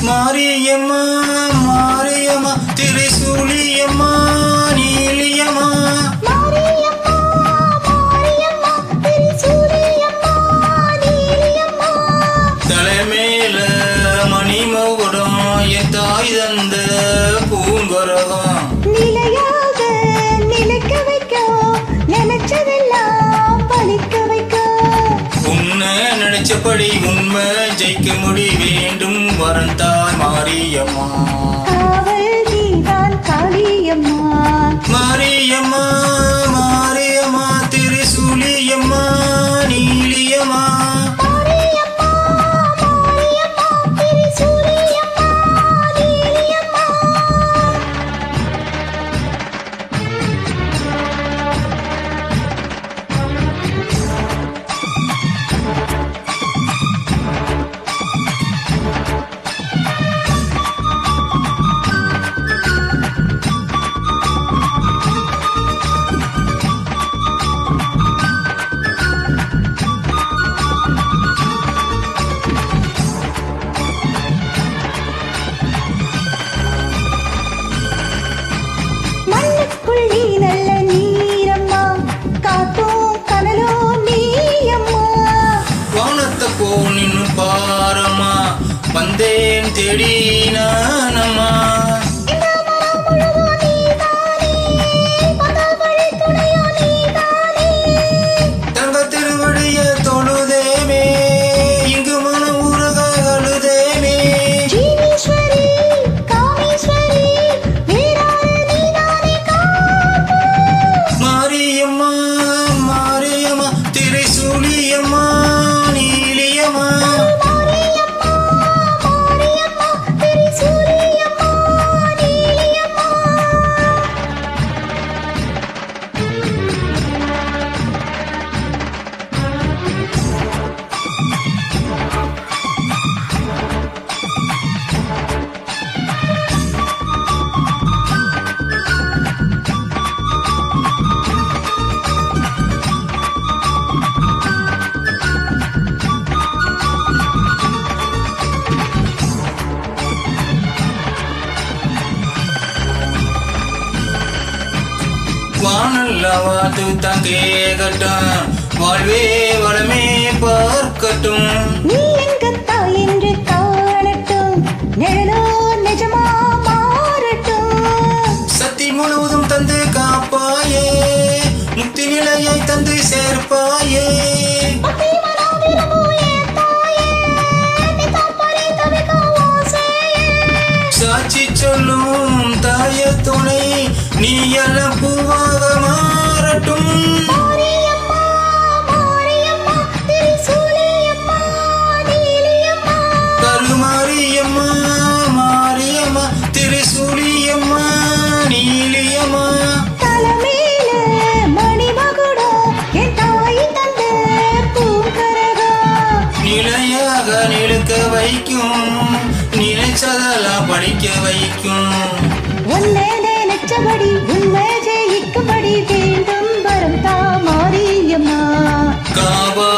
மாரியம்மா மாரியம்மா திரிசூலியம்மா நீலியம்மா தலைமேல மணிமகுடம் என் தாய் தந்த பூங்கரகம் நிலையாக நிலைக்க வைக்க நினைச்சதெல்லாம் பழிக்க வைக்க உன்னை நினைச்சபடி உண்மை ஜெயிக்க முடி வேண்டும் வரந்தாய் மாரியம்மா காவல் நீதான் காளியம்மா மாரியம்மா மாரியம்மா திரிசூலியம்மா நீலியம்மா நின்னு பாரம்மா வந்தேன் தேடி நானம்மா தங்க திருவடிய தொழுதேமே இங்கு மன உருக அழுதேமே மாரியம்மா மாரியம்மா திரிசூலியம்மா வானல்லவாது தங்கே கட்டும் வாழ்வே வளமே பார்க்கட்டும் நீ எங்கத்தா என்று காணட்டும் நிழலோ நிஜமா மாறட்டும் சக்தி முழுவதும் தந்து காப்பாயே முக்தி நிலையை தந்து சேர்ப்பாயே சாட்சி சொல்லும் தாய துணை நீ எல்லாம் பூவாக மாறட்டும் கருமாரியம்மா மாரியம்மா திரிசூலியம்மா நீலியம்மா தலைமேல மணிமகுடம் என் தாய் தந்த பூங்கரகம் நிலையாக நிலுக்க வைக்கும் நினைச்சதெல்லாம் படிக்க வைக்கும் உன்னை நினைச்சபடி உண்மை ஜெயிக்கும்படி வேண்டும் வரம் தா மாரியம்மா காவா